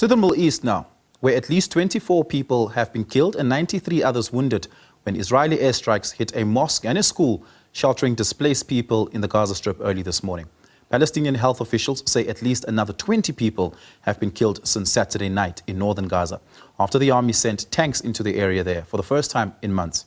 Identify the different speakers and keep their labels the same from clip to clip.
Speaker 1: To the Middle East now, where at least 24 people have been killed and 93 others wounded when Israeli airstrikes hit a mosque and a school sheltering displaced people in the Gaza Strip early this morning. Palestinian health officials say at least another 20 people have been killed since Saturday night in northern Gaza, after the army sent tanks into the area there for the first time in months.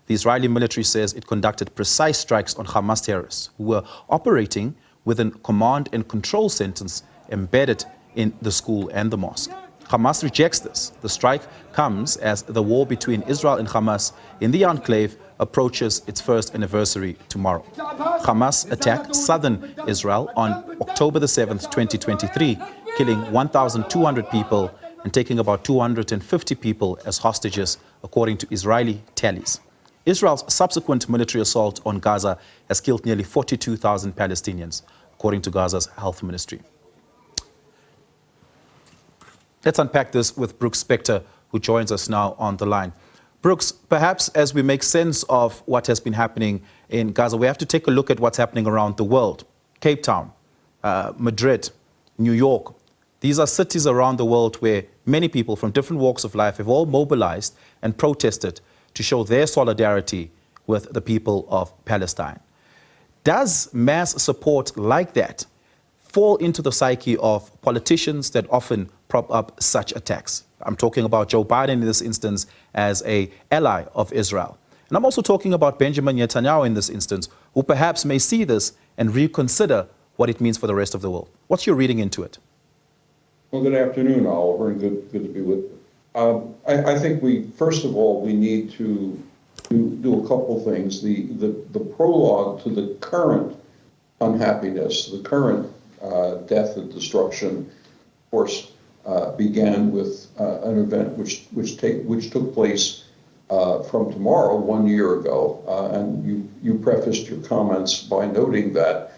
Speaker 1: The Israeli military says it conducted precise strikes on Hamas terrorists who were operating within command and control centers embedded in the school and the mosque. Hamas rejects this. The strike comes as the war between Israel and Hamas in the enclave approaches its first anniversary tomorrow. Hamas attacked southern Israel on October the 7th, 2023, killing 1,200 people and taking about 250 people as hostages, according to Israeli tallies. Israel's subsequent military assault on Gaza has killed nearly 42,000 Palestinians, according to Gaza's health ministry. Let's unpack this with Brookes Spector, who joins us now on the line. Brookes, perhaps as we make sense of what has been happening in Gaza, we have to take a look at what's happening around the world. Cape Town, Madrid, New York. These are cities around the world where many people from different walks of life have all mobilized and protested to show their solidarity with the people of Palestine. Does mass support like that fall into the psyche of politicians that often prop up such attacks? I'm talking about Joe Biden in this instance as an ally of Israel. And I'm also talking about Benjamin Netanyahu in this instance, who perhaps may see this and reconsider what it means for the rest of the world. What's your reading into it?
Speaker 2: Well, good afternoon, Oliver, and good to be with you. I think first of all, we need to do a couple things. The prologue to the current unhappiness, the current death and destruction, of course, began with an event which took place from tomorrow, 1 year ago, and you prefaced your comments by noting that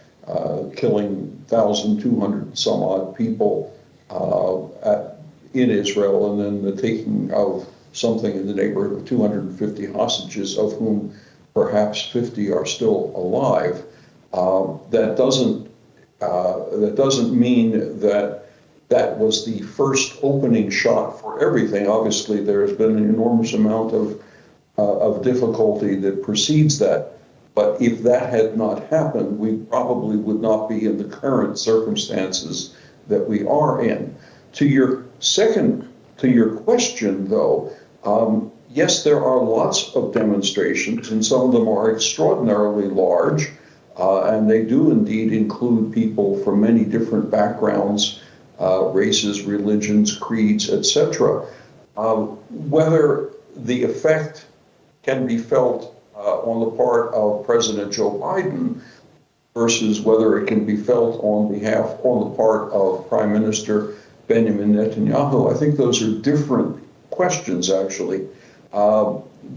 Speaker 2: killing 1,200 some odd people in Israel, and then the taking of something in the neighborhood of 250 hostages, of whom perhaps 50 are still alive. That doesn't mean that was the first opening shot for everything. Obviously, there's been an enormous amount of difficulty that precedes that. But if that had not happened, we probably would not be in the current circumstances that we are in. To your question, though, yes, there are lots of demonstrations, and some of them are extraordinarily large, and they do indeed include people from many different backgrounds, races, religions, creeds, etc. Whether the effect can be felt on the part of President Joe Biden versus whether it can be felt on the part of Prime Minister Benjamin Netanyahu, I think those are different questions, actually,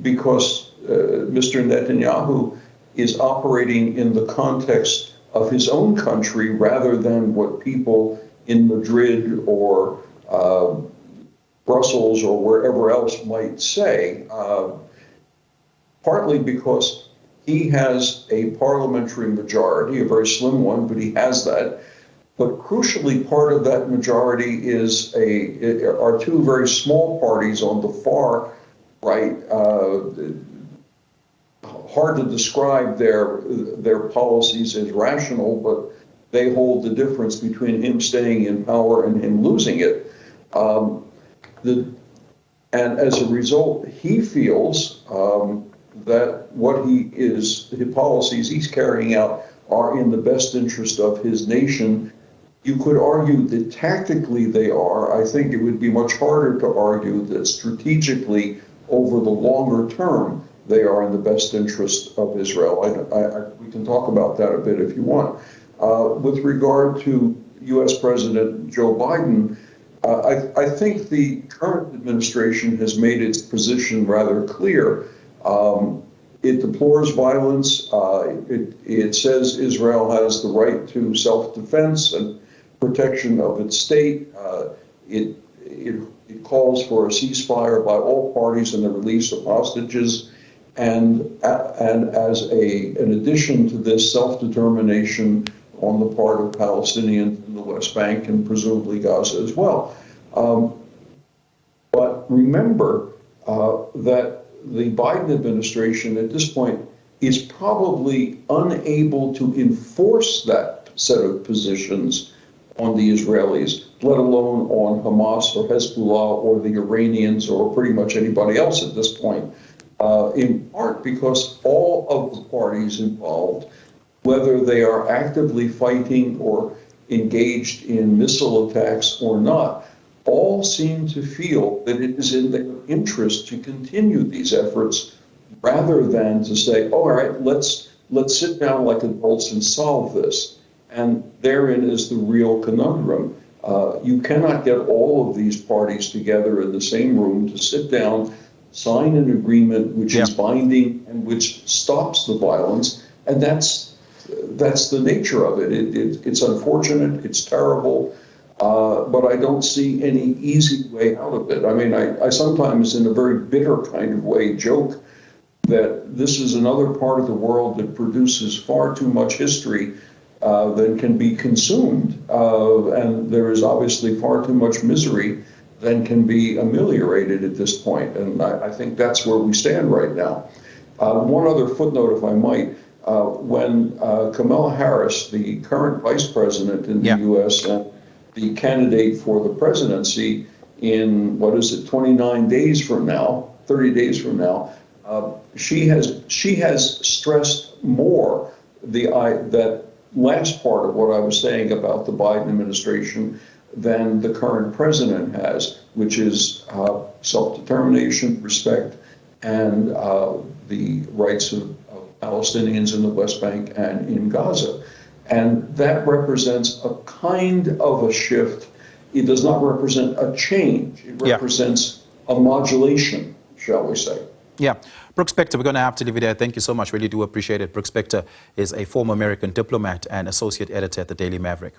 Speaker 2: because Mr. Netanyahu is operating in the context of his own country rather than what people in Madrid or Brussels or wherever else might say, partly because he has a parliamentary majority, a very slim one, but he has that. But crucially, part of that majority are two very small parties on the far right. Hard to describe their policies as rational, but they hold the difference between him staying in power and him losing it. And as a result, he feels that the policies he's carrying out are in the best interest of his nation. You could argue that tactically they are. I think it would be much harder to argue that strategically, over the longer term, they are in the best interest of Israel. We can talk about that a bit if you want. With regard to U.S. President Joe Biden, I think the current administration has made its position rather clear. It deplores violence. It says Israel has the right to self-defense and protection of its state. It calls for a ceasefire by all parties and the release of hostages. And as an addition to this, self-determination on the part of Palestinians in the West Bank and presumably Gaza as well. But remember that the Biden administration at this point is probably unable to enforce that set of positions on the Israelis, let alone on Hamas or Hezbollah or the Iranians or pretty much anybody else at this point, in part because all of the parties involved, whether they are actively fighting or engaged in missile attacks or not, all seem to feel that it is in their interest to continue these efforts rather than to say, all right, let's sit down like adults and solve this. And therein is the real conundrum. You cannot get all of these parties together in the same room to sit down, sign an agreement which is binding and which stops the violence. And that's the nature of it. It's unfortunate, it's terrible, but I don't see any easy way out of it. I mean, I sometimes, in a very bitter kind of way, joke that this is another part of the world that produces far too much history than can be consumed. And there is obviously far too much misery than can be ameliorated at this point. And I think that's where we stand right now. One other footnote, if I might. When Kamala Harris, the current vice president in the U.S. and the candidate for the presidency in, 29 days from now, 30 days from now, she has stressed more that last part of what I was saying about the Biden administration than the current president has, which is self-determination, respect, and the rights of Palestinians in the West Bank and in Gaza. And that represents a kind of a shift. It does not represent a change. It represents a modulation, shall we say.
Speaker 1: Yeah. Brookes Spector, we're going to have to leave it there. Thank you so much. Really do appreciate it. Brookes Spector is a former American diplomat and associate editor at the Daily Maverick.